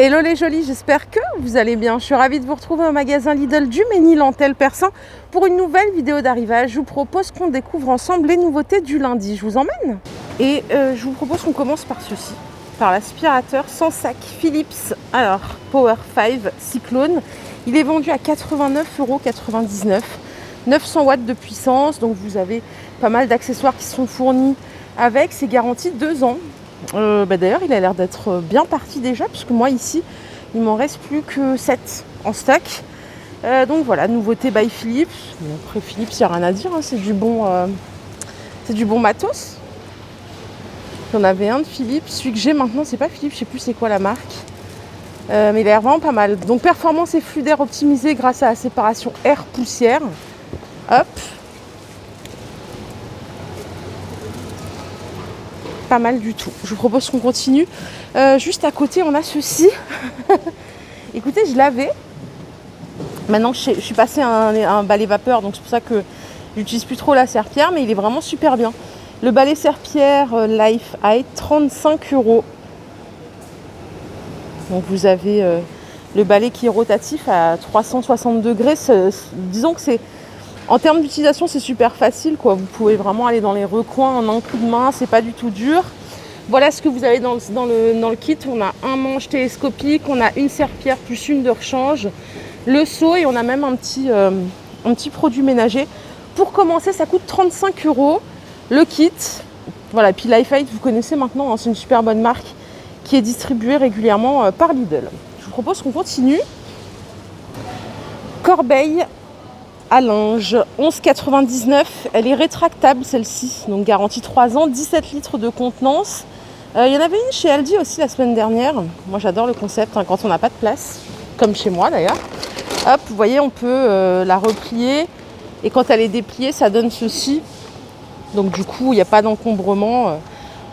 Hello les jolis, j'espère que vous allez bien. Je suis ravie de vous retrouver au magasin Lidl du Mesnil-Antelle-Persan pour une nouvelle vidéo d'arrivage. Je vous propose qu'on découvre ensemble les nouveautés du lundi. Je vous emmène. Et je vous propose qu'on commence par ceci, par l'aspirateur sans sac Philips. Alors, Power 5 Cyclone. Il est vendu à 89,99 €. 900 watts de puissance, donc vous avez pas mal d'accessoires qui sont fournis avec. C'est garanti 2 ans. D'ailleurs, il a l'air d'être bien parti déjà, puisque moi ici, il m'en reste plus que 7 en stock. Donc voilà, nouveauté by Philips. Bon, après Philips, il n'y a rien à dire, hein, c'est du bon matos. J'en avais un de Philips. Celui que j'ai maintenant, c'est pas Philips, je sais plus c'est quoi la marque. Mais il a l'air vraiment pas mal. Donc performance et flux d'air optimisé grâce à la séparation air-poussière. Hop. Pas mal du tout. Je vous propose qu'on continue. Juste à côté, on a ceci. Écoutez, je l'avais. Maintenant, je suis passée à un balai vapeur, donc c'est pour ça que j'utilise plus trop la serpillière, mais il est vraiment super bien. Le balai serpillière Life High, 35 €. Donc vous avez le balai qui est rotatif à 360 degrés. Disons que c'est, en termes d'utilisation, c'est super facile, quoi. Vous pouvez vraiment aller dans les recoins en un coup de main, c'est pas du tout dur. Voilà ce que vous avez dans le kit. On a un manche télescopique, on a une serpillière plus une de rechange, le seau et on a même un petit produit ménager. Pour commencer, ça coûte 35 €. Le kit, voilà. Puis Lifeite, vous connaissez maintenant, hein, c'est une super bonne marque qui est distribuée régulièrement par Lidl. Je vous propose qu'on continue. Corbeille à linge, 11,99 €. Elle est rétractable celle-ci, donc garantie 3 ans, 17 litres de contenance. Il y en avait une chez Aldi aussi la semaine dernière. Moi j'adore le concept, hein, quand on n'a pas de place, comme chez moi d'ailleurs. Hop, vous voyez, on peut la replier et quand elle est dépliée, ça donne ceci. Donc du coup, il n'y a pas d'encombrement.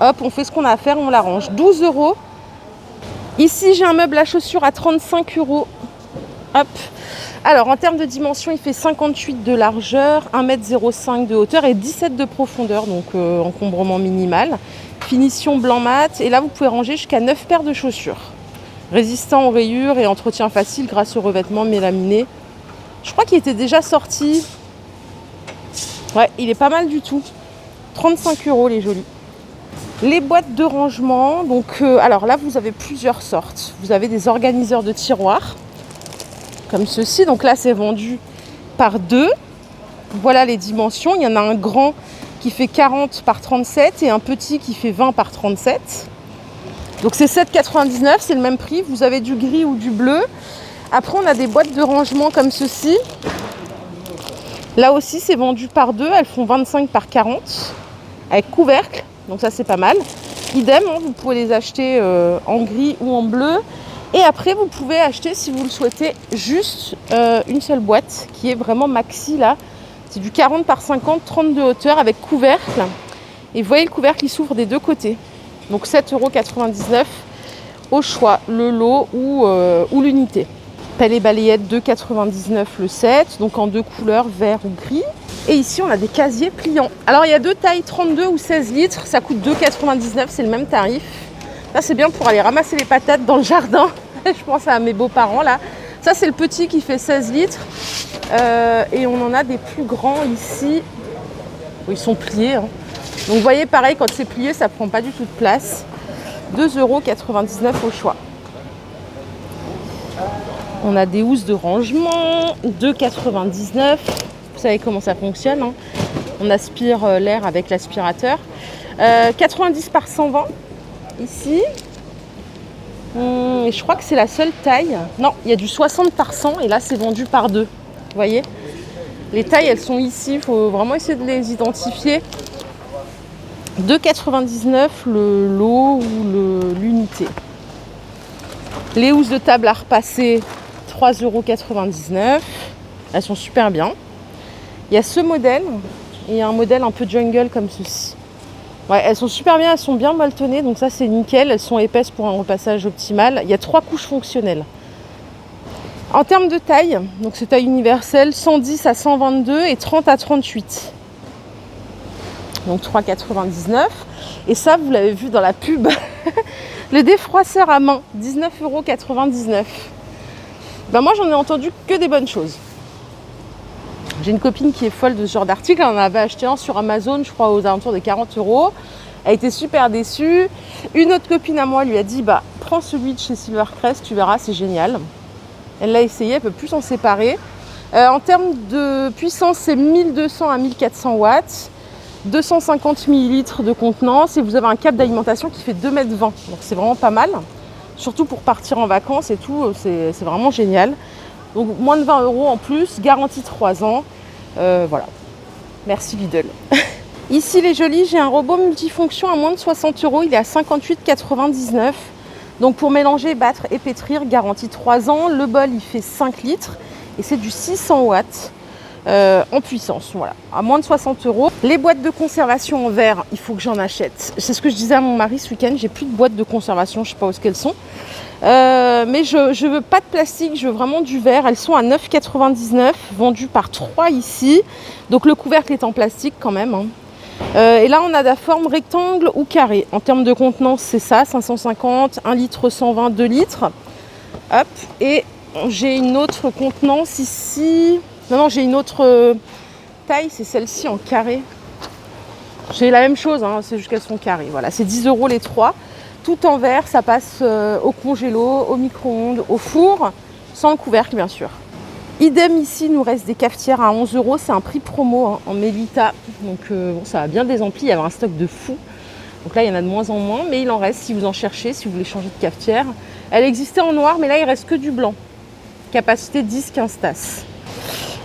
Hop, on fait ce qu'on a à faire, on l'arrange. 12 €. Ici, j'ai un meuble à chaussures à 35 €. Hop. Alors, en termes de dimension, il fait 58 de largeur, 1,05 m de hauteur et 17 de profondeur, donc encombrement minimal. Finition blanc mat. Et là, vous pouvez ranger jusqu'à 9 paires de chaussures. Résistant aux rayures et entretien facile grâce au revêtement mélaminé. Je crois qu'il était déjà sorti. Ouais, il est pas mal du tout. 35 € les jolis. Les boîtes de rangement. Donc, alors là, vous avez plusieurs sortes. Vous avez des organiseurs de tiroirs, comme ceci. Donc là, c'est vendu par 2. Voilà les dimensions. Il y en a un grand qui fait 40 par 37 et un petit qui fait 20 par 37. Donc c'est 7,99 €, c'est le même prix. Vous avez du gris ou du bleu. Après, on a des boîtes de rangement comme ceci. Là aussi, c'est vendu par 2. Elles font 25 par 40 avec couvercle. Donc ça, c'est pas mal. Idem, hein, vous pouvez les acheter en gris ou en bleu. Et après, vous pouvez acheter, si vous le souhaitez, juste une seule boîte qui est vraiment maxi là. C'est du 40 par 50, 30 de hauteur avec couvercle. Et vous voyez, le couvercle, il s'ouvre des deux côtés. Donc 7,99 € au choix, le lot ou l'unité. Pelle et balayette, 2,99 € le set, donc en deux couleurs, vert ou gris. Et ici, on a des casiers pliants. Alors, il y a deux tailles, 32 ou 16 litres. Ça coûte 2,99 €, c'est le même tarif. Là, c'est bien pour aller ramasser les patates dans le jardin. Je pense à mes beaux-parents, là. Ça, c'est le petit qui fait 16 litres. Et on en a des plus grands ici. Ils sont pliés, hein. Donc, vous voyez, pareil, quand c'est plié, ça prend pas du tout de place. 2,99 € au choix. On a des housses de rangement, 2,99 €. Vous savez comment ça fonctionne, hein. On aspire l'air avec l'aspirateur. 90 par 120 ici. Et je crois que c'est la seule taille. Non, il y a du 60 par 100 et là c'est vendu par 2. Vous voyez, les tailles elles sont ici. Il faut vraiment essayer de les identifier. 2,99 € le lot ou l'unité. Les housses de table à repasser, 3,99 €. Elles sont super bien. Il y a ce modèle et un modèle un peu jungle comme ceci. Ouais, elles sont super bien, elles sont bien molletonnées, donc ça c'est nickel. Elles sont épaisses pour un repassage optimal. Il y a 3 couches fonctionnelles. En termes de taille, donc c'est taille universelle, 110 à 122 et 30 à 38. donc 3,99 €. Et ça, vous l'avez vu dans la pub, le défroisseur à main, 19,99 €. Ben moi, j'en ai entendu que des bonnes choses. J'ai une copine qui est folle de ce genre d'article. Elle en avait acheté un sur Amazon, je crois, aux alentours de 40 €. Elle était super déçue. Une autre copine à moi lui a dit, bah, prends celui de chez Silvercrest, tu verras, c'est génial. Elle l'a essayé, elle ne peut plus s'en séparer. En termes de puissance, c'est 1200 à 1400 watts, 250 millilitres de contenance et vous avez un câble d'alimentation qui fait 2,20 m. Donc c'est vraiment pas mal, surtout pour partir en vacances et tout, c'est vraiment génial. Donc moins de 20 € en plus, garantie 3 ans. Voilà, merci Lidl. Ici les jolis, j'ai un robot multifonction à moins de 60 €, il est à 58,99 €. Donc pour mélanger, battre et pétrir, garantie 3 ans. Le bol il fait 5 litres et c'est du 600 watts en puissance, voilà, à moins de 60 €. Les boîtes de conservation en verre, il faut que j'en achète. C'est ce que je disais à mon mari ce week-end, j'ai plus de boîtes de conservation, je ne sais pas où qu'elles sont. Mais je veux pas de plastique, je veux vraiment du verre. Elles sont à 9,99 €, vendues par 3 ici. Donc le couvercle est en plastique quand même, hein. Et là on a la forme rectangle ou carré. En termes de contenance c'est ça, 550, 1 litre 120, 2 litres. Hop, et j'ai une autre contenance ici. Non, j'ai une autre taille, c'est celle-ci en carré. J'ai la même chose, hein, c'est juste qu'elles sont carrées. Voilà, c'est 10 € les 3. Tout en verre, ça passe au congélo, au micro-ondes, au four, sans le couvercle bien sûr. Idem ici, il nous reste des cafetières à 11 €, c'est un prix promo, hein, en Mélita. Donc bon, ça va bien désempli, il y avait un stock de fou. Donc là, il y en a de moins en moins, mais il en reste si vous en cherchez, si vous voulez changer de cafetière. Elle existait en noir, mais là, il reste que du blanc. Capacité 10-15 tasses.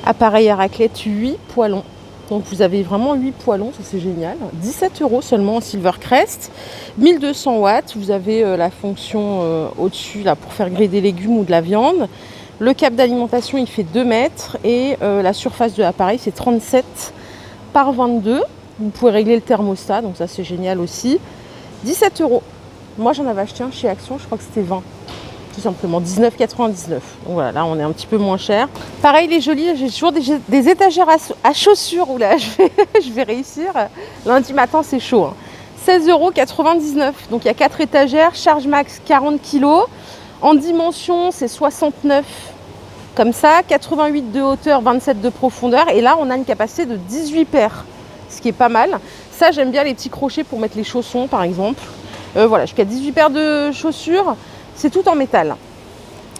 Appareil à raclette 8 poêlons. Donc vous avez vraiment 8 poêlons, ça c'est génial. 17 € seulement en Silvercrest. 1200 watts, vous avez la fonction au-dessus là pour faire griller des légumes ou de la viande. Le câble d'alimentation il fait 2 mètres et la surface de l'appareil c'est 37 par 22. Vous pouvez régler le thermostat, donc ça c'est génial aussi. 17 €. Moi j'en avais acheté un chez Action, je crois que c'était 20. Tout simplement 19,99 €. Donc voilà, là on est un petit peu moins cher. Pareil les jolis, j'ai toujours des étagères à chaussures où là je vais réussir. Lundi matin c'est chaud, hein. 16,99 €. Donc il y a 4 étagères, charge max 40 kg. En dimension c'est 69 comme ça, 88 de hauteur, 27 de profondeur. Et là on a une capacité de 18 paires, ce qui est pas mal. Ça j'aime bien les petits crochets pour mettre les chaussons par exemple. Voilà, jusqu'à 18 paires de chaussures. C'est tout en métal.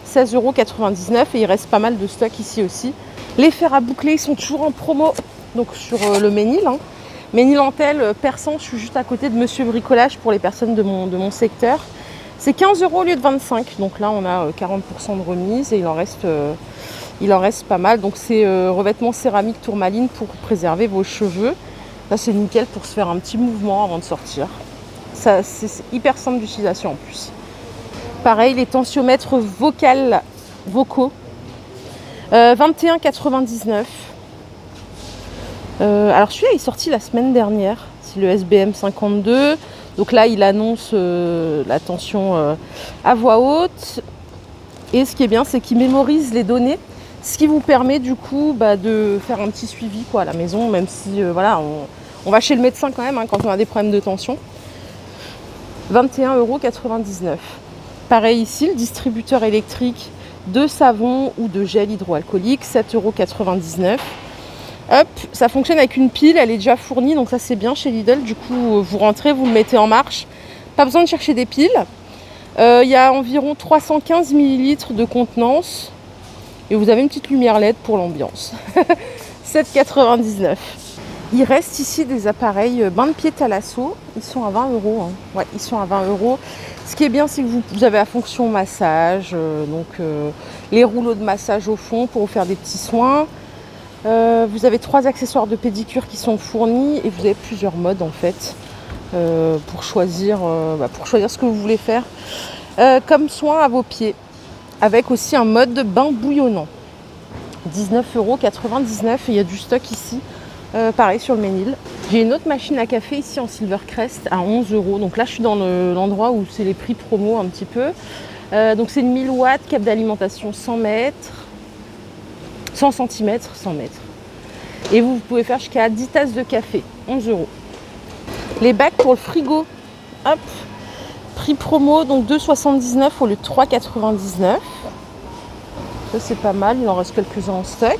16,99 € et il reste pas mal de stock ici aussi. Les fers à boucler ils sont toujours en promo. Donc sur le Ménil, hein. Ménil-Antel, Persan, je suis juste à côté de Monsieur Bricolage pour les personnes de mon secteur. C'est 15 € au lieu de 25. Donc là on a 40% de remise et il en reste pas mal. Donc c'est revêtement céramique tourmaline pour préserver vos cheveux. Là c'est nickel pour se faire un petit mouvement avant de sortir. Ça, c'est hyper simple d'utilisation en plus. Pareil, les tensiomètres vocaux, 21,99 €. Alors celui-là est sorti la semaine dernière, c'est le SBM 52. Donc là, il annonce la tension à voix haute. Et ce qui est bien, c'est qu'il mémorise les données, ce qui vous permet du coup de faire un petit suivi à la maison, même si voilà, on va chez le médecin quand même, hein, quand on a des problèmes de tension. 21,99 €. Pareil ici, le distributeur électrique de savon ou de gel hydroalcoolique, 7,99 €. Hop, ça fonctionne avec une pile, elle est déjà fournie, donc ça c'est bien chez Lidl. Du coup, vous rentrez, vous le mettez en marche. Pas besoin de chercher des piles. Il y a environ 315 millilitres de contenance. Et vous avez une petite lumière LED pour l'ambiance. 7,99 €. Il reste ici des appareils bain de pied Thalasso. Ils sont à 20 €. Hein. Ouais, ils sont à 20 €. Ce qui est bien, c'est que vous avez la fonction massage, les rouleaux de massage au fond pour vous faire des petits soins. Vous avez 3 accessoires de pédicure qui sont fournis et vous avez plusieurs modes en fait pour choisir ce que vous voulez faire comme soin à vos pieds. Avec aussi un mode de bain bouillonnant. 19,99 €. Il y a du stock ici. Pareil sur le Ménil. J'ai une autre machine à café ici en Silvercrest à 11 €. Donc là je suis dans l'endroit où c'est les prix promo un petit peu. Donc c'est une 1000 watts, câble d'alimentation 100 mètres, 100 cm, 100 mètres. Et vous pouvez faire jusqu'à 10 tasses de café, 11 €. Les bacs pour le frigo. Hop. Prix promo, donc 2,79 au lieu de 3,99. Ça c'est pas mal, il en reste quelques-uns en stock.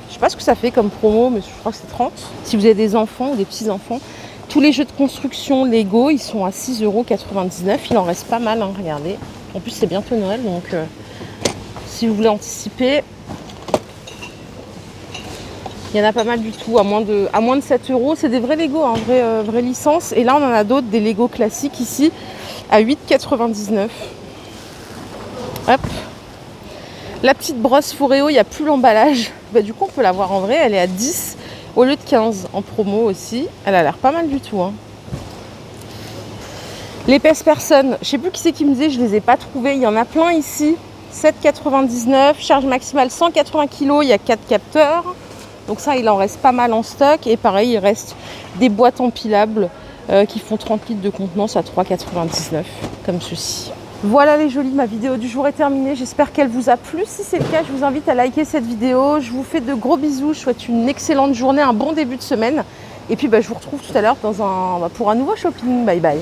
Je sais pas ce que ça fait comme promo, mais je crois que c'est 30. Si vous avez des enfants ou des petits-enfants, tous les jeux de construction Lego, ils sont à 6,99 €. Il en reste pas mal, hein, regardez. En plus c'est bientôt Noël, donc si vous voulez anticiper, il y en a pas mal du tout, à moins de 7 €. C'est des vrais Lego, hein, vraie licence. Et là on en a d'autres, des Lego classiques ici, à 8,99 €. Hop. La petite brosse Foreo, il n'y a plus l'emballage. Bah, du coup, on peut la voir en vrai. Elle est à 10 au lieu de 15 en promo aussi. Elle a l'air pas mal du tout. Hein. L'épaisse personne, je sais plus qui c'est qui me disait, je les ai pas trouvées. Il y en a plein ici. 7,99 €. Charge maximale 180 kg. Il y a 4 capteurs. Donc ça, il en reste pas mal en stock. Et pareil, il reste des boîtes empilables qui font 30 litres de contenance à 3,99 € comme ceci. Voilà les jolis, ma vidéo du jour est terminée. J'espère qu'elle vous a plu. Si c'est le cas, je vous invite à liker cette vidéo. Je vous fais de gros bisous. Je souhaite une excellente journée, un bon début de semaine. Et puis je vous retrouve tout à l'heure pour un nouveau shopping. Bye bye.